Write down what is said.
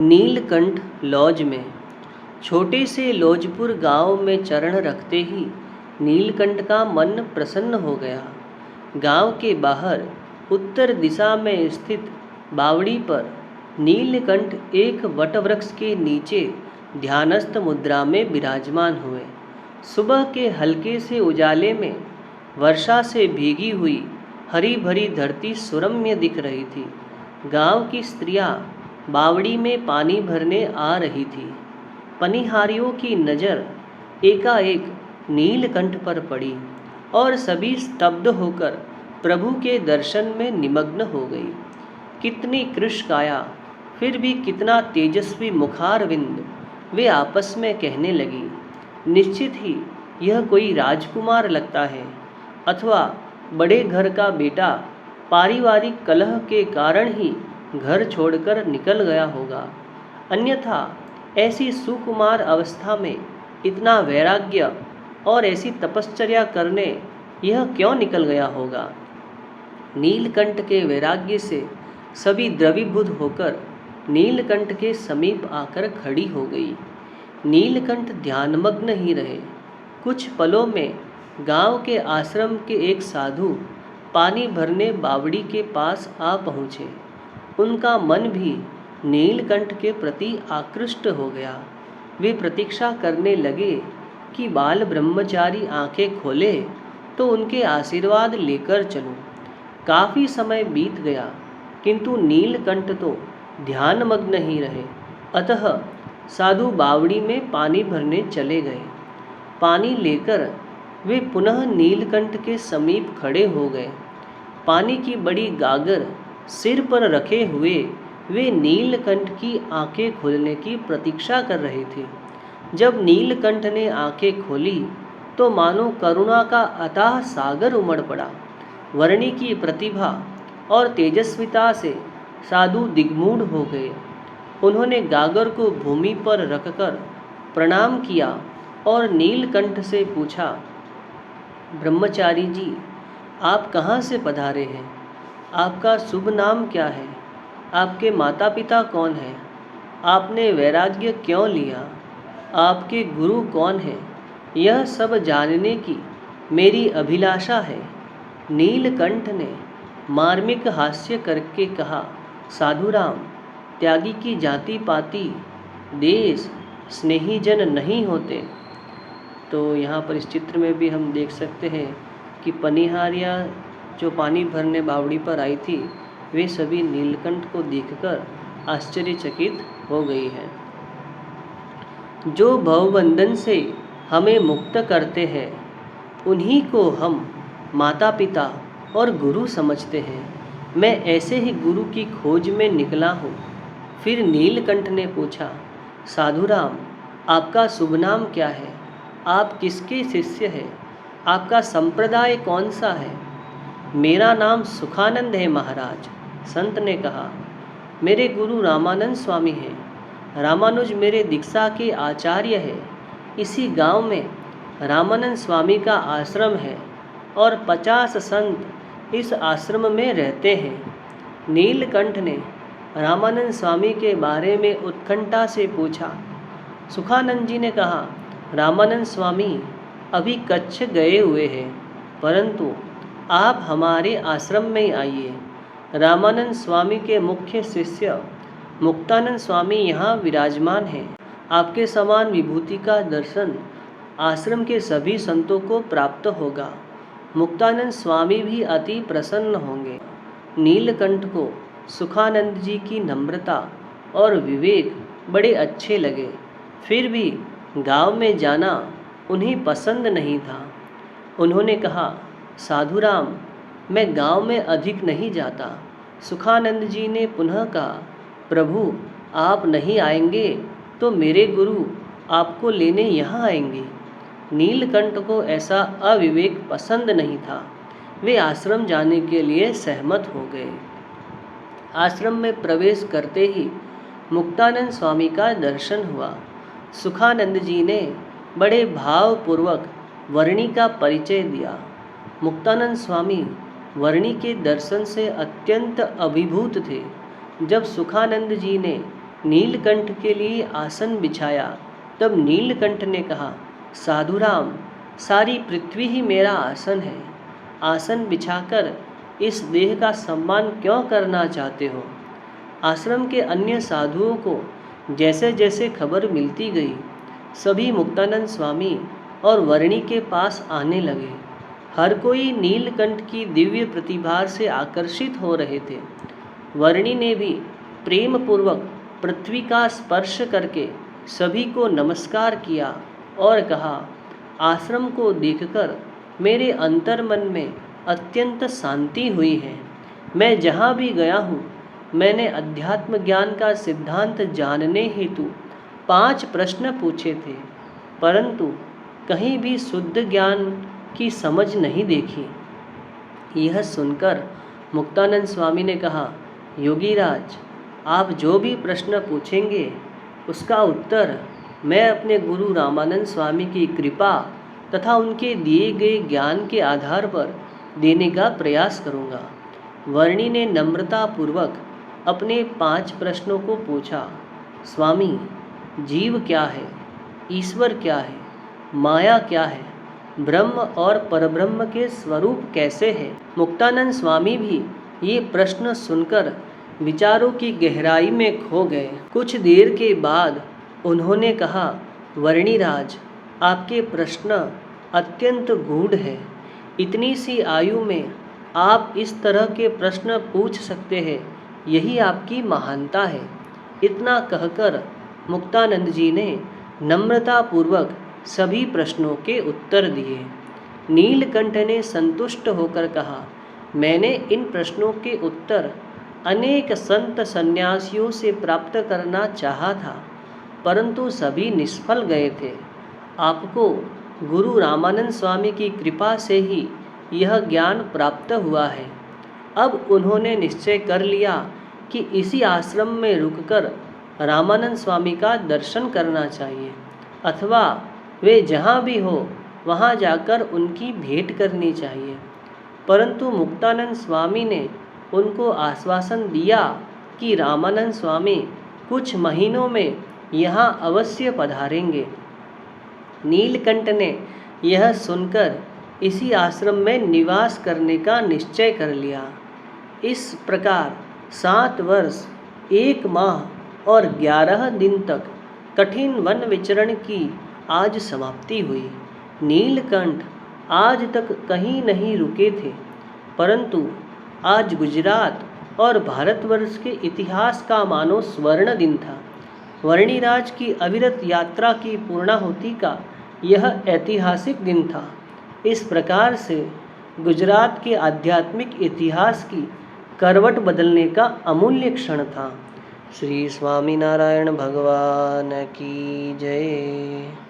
Neelkanth laws में। छोटे से लौजपुर गांव में चरण रखते ही नीलकंठ का मन प्रसन्न हो गया। गांव के बाहर उत्तर दिशा में स्थित बावड़ी पर नीलकंठ एक वटवृक्ष के नीचे ध्यानस्थ मुद्रा में विराजमान हुए। सुबह के हल्के से उजाले में वर्षा से भीगी हुई हरी भरी धरती सुरम्य दिख रही थी। गांव की स्त्रियां बावड़ी में पानी भरने आ रही थी। पनिहारियों की नज़र एकाएक नीलकंठ पर पड़ी और सभी स्तब्ध होकर प्रभु के दर्शन में निमग्न हो गई। कितनी कृशकाया, फिर भी कितना तेजस्वी मुखारविंद, वे आपस में कहने लगी। निश्चित ही यह कोई राजकुमार लगता है, अथवा बड़े घर का बेटा पारिवारिक कलह के कारण ही घर छोड़कर निकल गया होगा, अन्यथा ऐसी सुकुमार अवस्था में इतना वैराग्य और ऐसी तपश्चर्या करने यह क्यों निकल गया होगा। नीलकंठ के वैराग्य से सभी द्रवीभूत होकर नीलकंठ के समीप आकर खड़ी हो गई। नीलकंठ ध्यानमग्न ही रहे। कुछ पलों में गांव के आश्रम के एक साधु पानी भरने बावड़ी के पास आ पहुँचे। उनका मन भी नीलकंठ के प्रति आकृष्ट हो गया। वे प्रतीक्षा करने लगे कि बाल ब्रह्मचारी आंखें खोले तो उनके आशीर्वाद लेकर चलूं। काफ़ी समय बीत गया, किंतु नीलकंठ तो ध्यानमग्न ही रहे। अतः साधु बावड़ी में पानी भरने चले गए। पानी लेकर वे पुनः नीलकंठ के समीप खड़े हो गए। पानी की बड़ी गागर सिर पर रखे हुए वे नीलकंठ की आंखें खुलने की प्रतीक्षा कर रहे थे। जब नीलकंठ ने आंखें खोली तो मानो करुणा का अथाह सागर उमड़ पड़ा। वर्णी की प्रतिभा और तेजस्विता से साधु दिग्मूढ़ हो गए। उन्होंने गागर को भूमि पर रखकर प्रणाम किया और नीलकंठ से पूछा, ब्रह्मचारी जी, आप कहाँ से पधारे हैं? आपका शुभ नाम क्या है? आपके माता पिता कौन हैं? आपने वैराग्य क्यों लिया? आपके गुरु कौन हैं? यह सब जानने की मेरी अभिलाषा है। नीलकंठ ने मार्मिक हास्य करके कहा, साधुराम, त्यागी की जाति पाति देश स्नेही जन नहीं होते। तो यहाँ पर इस चित्र में भी हम देख सकते हैं कि पनिहारियाँ जो पानी भरने बावड़ी पर आई थी, वे सभी नीलकंठ को देखकर आश्चर्यचकित हो गई हैं। जो भवबंधन से हमें मुक्त करते हैं, उन्हीं को हम माता पिता और गुरु समझते हैं। मैं ऐसे ही गुरु की खोज में निकला हूँ। फिर नीलकंठ ने पूछा, साधुराम, आपका शुभ नाम क्या है? आप किसके शिष्य हैं? आपका संप्रदाय कौन सा है? मेरा नाम सुखानंद है महाराज। संत ने कहा, मेरे गुरु रामानंद स्वामी हैं। रामानुज मेरे दीक्षा के आचार्य हैं। इसी गांव में रामानंद स्वामी का आश्रम है और 50 संत इस आश्रम में रहते हैं। नीलकंठ ने रामानंद स्वामी के बारे में उत्कंठा से पूछा। सुखानंद जी ने कहा, रामानंद स्वामी अभी कच्छ गए हुए हैं, परंतु आप हमारे आश्रम में आइए। रामानंद स्वामी के मुख्य शिष्य मुक्तानंद स्वामी यहाँ विराजमान हैं। आपके समान विभूति का दर्शन आश्रम के सभी संतों को प्राप्त होगा। मुक्तानंद स्वामी भी अति प्रसन्न होंगे। नीलकंठ को सुखानंद जी की नम्रता और विवेक बड़े अच्छे लगे। फिर भी गांव में जाना उन्हें पसंद नहीं था। उन्होंने कहा, साधुराम, मैं गांव में अधिक नहीं जाता। सुखानंद जी ने पुनः कहा, प्रभु, आप नहीं आएंगे तो मेरे गुरु आपको लेने यहाँ आएंगे। नीलकंठ को ऐसा अविवेक पसंद नहीं था। वे आश्रम जाने के लिए सहमत हो गए। आश्रम में प्रवेश करते ही मुक्तानंद स्वामी का दर्शन हुआ। सुखानंद जी ने बड़े भावपूर्वक वर्णी का परिचय दिया। मुक्तानंद स्वामी वर्णी के दर्शन से अत्यंत अभिभूत थे। जब सुखानंद जी ने नीलकंठ के लिए आसन बिछाया। तब नीलकंठ ने कहा, साधुराम, सारी पृथ्वी ही मेरा आसन है। आसन बिछाकर इस देह का सम्मान क्यों करना चाहते हो? आश्रम के अन्य साधुओं को जैसे जैसे खबर मिलती गई, सभी मुक्तानंद स्वामी और वर्णी के पास आने लगे। हर कोई नीलकंठ की दिव्य प्रतिभा से आकर्षित हो रहे थे। वर्णी ने भी प्रेम पूर्वक पृथ्वी का स्पर्श करके सभी को नमस्कार किया और कहा, आश्रम को देखकर मेरे अंतर्मन में अत्यंत शांति हुई है। मैं जहाँ भी गया हूँ, मैंने अध्यात्म ज्ञान का सिद्धांत जानने हेतु 5 प्रश्न पूछे थे, परंतु कहीं भी शुद्ध ज्ञान की समझ नहीं देखी। यह सुनकर मुक्तानंद स्वामी ने कहा, योगीराज, आप जो भी प्रश्न पूछेंगे उसका उत्तर मैं अपने गुरु रामानंद स्वामी की कृपा तथा उनके दिए गए ज्ञान के आधार पर देने का प्रयास करूँगा। वर्णी ने नम्रतापूर्वक अपने 5 प्रश्नों को पूछा। स्वामी, जीव क्या है? ईश्वर क्या है? माया क्या है? ब्रह्म और परब्रह्म के स्वरूप कैसे है? मुक्तानंद स्वामी भी ये प्रश्न सुनकर विचारों की गहराई में खो गए। कुछ देर के बाद उन्होंने कहा, वर्णिराज, आपके प्रश्न अत्यंत गूढ़ है। इतनी सी आयु में आप इस तरह के प्रश्न पूछ सकते हैं, यही आपकी महानता है। इतना कहकर मुक्तानंद जी ने नम्रतापूर्वक सभी प्रश्नों के उत्तर दिए। नीलकंठ ने संतुष्ट होकर कहा, मैंने इन प्रश्नों के उत्तर अनेक संत सन्यासियों से प्राप्त करना चाहा था, परंतु सभी निष्फल गए थे। आपको गुरु रामानंद स्वामी की कृपा से ही यह ज्ञान प्राप्त हुआ है। अब उन्होंने निश्चय कर लिया कि इसी आश्रम में रुककर रामानंद स्वामी का दर्शन करना चाहिए, अथवा वे जहाँ भी हो वहाँ जाकर उनकी भेंट करनी चाहिए। परंतु मुक्तानंद स्वामी ने उनको आश्वासन दिया कि रामानंद स्वामी कुछ महीनों में यहाँ अवश्य पधारेंगे। नीलकंठ ने यह सुनकर इसी आश्रम में निवास करने का निश्चय कर लिया। इस प्रकार 7 वर्ष 1 माह और 11 दिन तक कठिन वन विचरण की आज समाप्ति हुई। नीलकंठ आज तक कहीं नहीं रुके थे, परंतु आज गुजरात और भारतवर्ष के इतिहास का मानो स्वर्ण दिन था। वर्णिराज की अविरत यात्रा की पूर्णाहुति का यह ऐतिहासिक दिन था। इस प्रकार से गुजरात के आध्यात्मिक इतिहास की करवट बदलने का अमूल्य क्षण था। श्री स्वामीनारायण भगवान की जय।